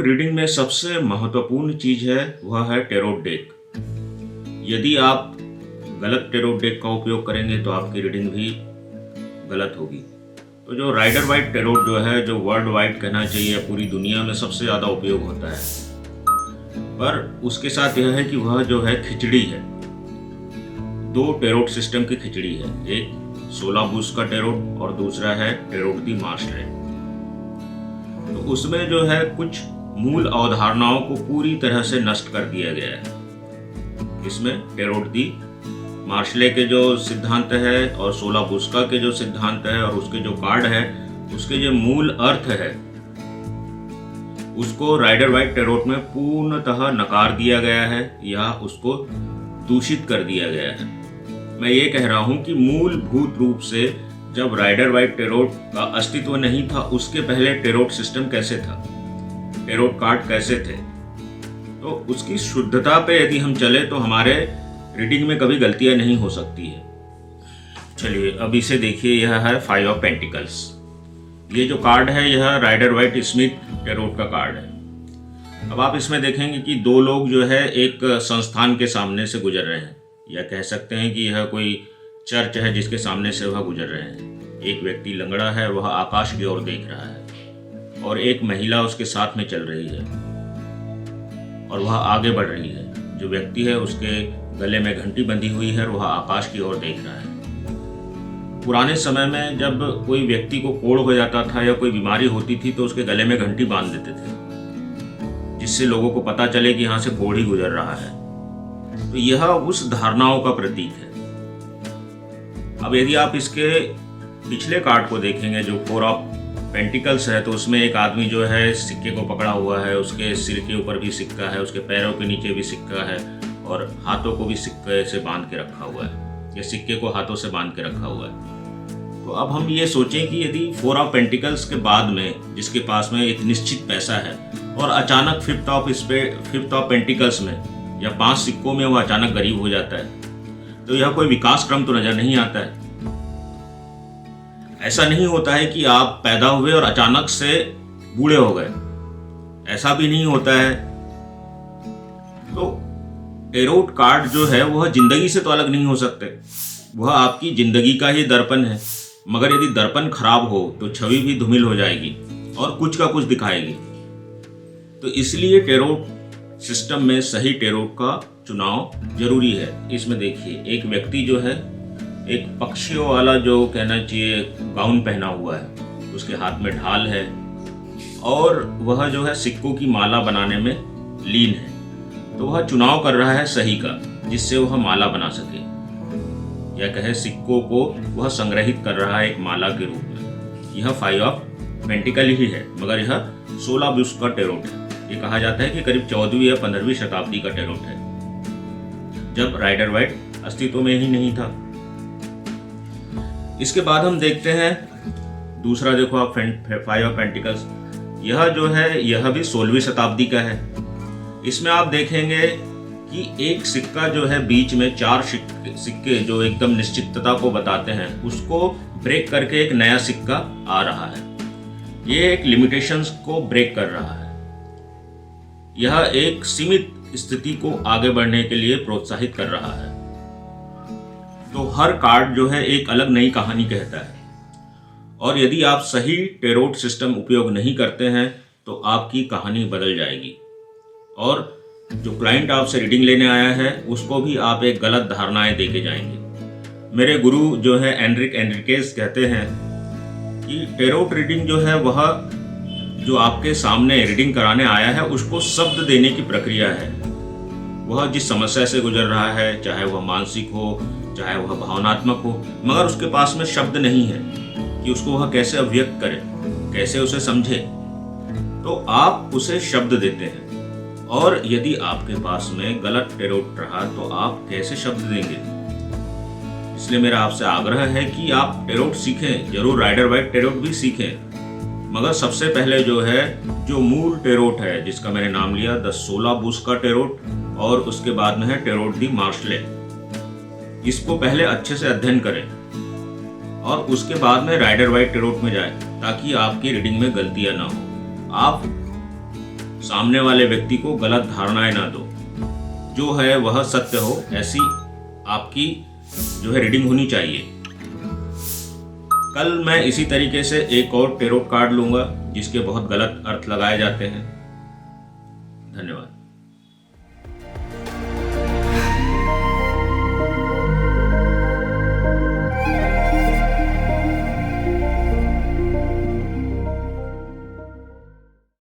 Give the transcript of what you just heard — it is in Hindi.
रीडिंग में सबसे महत्वपूर्ण चीज है वह है टेरोट डेक। यदि आप गलत टेरोट डेक का उपयोग करेंगे तो आपकी रीडिंग भी गलत होगी। तो जो राइडर वाइट टेरोट जो है, जो वर्ल्ड वाइड कहना चाहिए पूरी दुनिया में सबसे ज़्यादा उपयोग होता है, पर उसके साथ यह है कि वह जो है खिचड़ी है, 2 टेरोट सिस्टम की खिचड़ी है। एक 16 बुश का टेरोट और दूसरा है टेरोट दी मार्शले। तो उसमें जो है कुछ मूल अवधारणाओं को पूरी तरह से नष्ट कर दिया गया है। इसमें टेरोट दी मार्शले के जो सिद्धांत है और 16 बुस्का के जो सिद्धांत है और उसके जो कार्ड है, उसके जो मूल अर्थ है, उसको राइडर वाइट टेरोट में पूर्णतः नकार दिया गया है या उसको दूषित कर दिया गया है। मैं ये कह रहा हूं कि मूलभूत रूप से जब राइडर वाइट टेरोट का अस्तित्व नहीं था, उसके पहले टेरोट सिस्टम कैसे था, टेरोट कार्ड कैसे थे, तो उसकी शुद्धता पे यदि हम चले तो हमारे रीडिंग में कभी गलतियां नहीं हो सकती है। चलिए अब इसे देखिए, यह है 5 ऑफ पेंटिकल्स। ये जो कार्ड है यह राइडर वाइट स्मिथ टेरोट का कार्ड है। अब आप इसमें देखेंगे कि 2 लोग जो है एक संस्थान के सामने से गुजर रहे हैं, या कह सकते हैं कि यह कोई चर्च है जिसके सामने से वह गुजर रहे हैं। एक व्यक्ति लंगड़ा है, वह आकाश की ओर देख रहा है और एक महिला उसके साथ में चल रही है और वह आगे बढ़ रही है। जो व्यक्ति है उसके गले में घंटी बंधी हुई है और वह आकाश की ओर देख रहा है। पुराने समय में जब कोई व्यक्ति को कोढ़ हो जाता था या कोई बीमारी होती थी तो उसके गले में घंटी बांध देते थे, जिससे लोगों को पता चले कि यहाँ से कोढ़ ही गुजर रहा है। तो यह उस धारणाओं का प्रतीक है। अब यदि आप इसके पिछले कार्ड को देखेंगे जो 4 ऑफ पेंटिकल्स है, तो उसमें एक आदमी जो है सिक्के को पकड़ा हुआ है, उसके सिर के ऊपर भी सिक्का है, उसके पैरों के नीचे भी सिक्का है और हाथों को भी सिक्के से बांध के रखा हुआ है, या सिक्के को हाथों से बांध के रखा हुआ है। तो अब हम ये सोचें कि यदि 4 ऑफ पेंटिकल्स के बाद में जिसके पास में एक निश्चित पैसा है और अचानक 5th ऑफ पेंटिकल्स में या 5 सिक्कों में वो अचानक गरीब हो जाता है, तो यह कोई विकास क्रम तो नजर नहीं आता है। ऐसा नहीं होता है कि आप पैदा हुए और अचानक से बूढ़े हो गए, ऐसा भी नहीं होता है। तो टेरोट कार्ड जो है वह जिंदगी से तो अलग नहीं हो सकते, वह आपकी जिंदगी का ही दर्पण है। मगर यदि दर्पण खराब हो तो छवि भी धूमिल हो जाएगी और कुछ का कुछ दिखाएगी। तो इसलिए टेरोट सिस्टम में सही टेरोट का चुनाव जरूरी है। इसमें देखिए एक व्यक्ति जो है एक पक्षियों वाला जो कहना चाहिए गाउन पहना हुआ है, उसके हाथ में ढाल है और वह जो है सिक्कों की माला बनाने में लीन है। तो वह चुनाव कर रहा है सही का, जिससे वह माला बना सके, या कहे सिक्कों को वह संग्रहित कर रहा है एक माला के रूप में। यह 5 ऑफ पेंटिकल ही है, मगर यह 16 बुश का टेरोट है। ये कहा जाता है कि करीब 14वीं या 15वीं शताब्दी का टेरोट है, जब राइडर वाइट अस्तित्व में ही नहीं था। इसके बाद हम देखते हैं दूसरा, देखो आप 5 ऑफ पेंटिकल्स, यह जो है यह भी 16वीं शताब्दी का है। इसमें आप देखेंगे कि एक सिक्का जो है बीच में 4 सिक्के जो एकदम निश्चितता को बताते हैं, उसको ब्रेक करके एक नया सिक्का आ रहा है। यह एक लिमिटेशंस को ब्रेक कर रहा है। यह एक सीमित स्थिति को आगे बढ़ने के लिए प्रोत्साहित कर रहा है। तो हर कार्ड जो है एक अलग नई कहानी कहता है, और यदि आप सही टेरोट सिस्टम उपयोग नहीं करते हैं तो आपकी कहानी बदल जाएगी, और जो क्लाइंट आपसे रीडिंग लेने आया है उसको भी आप एक गलत धारणाएं देके जाएंगे। मेरे गुरु जो है एनरिक एनरिकेज कहते हैं कि टेरोट रीडिंग जो है वह जो आपके सामने रीडिंग कराने आया है उसको शब्द देने की प्रक्रिया है। वह जिस समस्या से गुजर रहा है, चाहे वह मानसिक हो चाहे वह भावनात्मक हो, मगर उसके पास में शब्द नहीं है कि उसको वह कैसे अभिव्यक्त करे, कैसे उसे समझे। तो आप उसे शब्द देते हैं, और यदि आपके पास में गलत टेरोट रहा तो आप कैसे शब्द देंगे। इसलिए मेरा आपसे आग्रह है कि आप टेरोट सीखें, जरूर राइडर वाइट टेरोट भी सीखें, मगर सबसे पहले जो है जो मूल टेरोट है जिसका मैंने नाम लिया द 16 बुश का टेरोट, और उसके बाद में है टेरोट दी मार्शले, इसको पहले अच्छे से अध्ययन करें और उसके बाद में राइडर वाइट टेरोट में जाएं, ताकि आपकी रीडिंग में गलतियां ना हो। आप सामने वाले व्यक्ति को गलत धारणाएं ना दो, जो है वह सत्य हो, ऐसी आपकी जो है रीडिंग होनी चाहिए। कल मैं इसी तरीके से एक और टेरोट कार्ड लूंगा जिसके बहुत गलत अर्थ लगाए जाते हैं। धन्यवाद।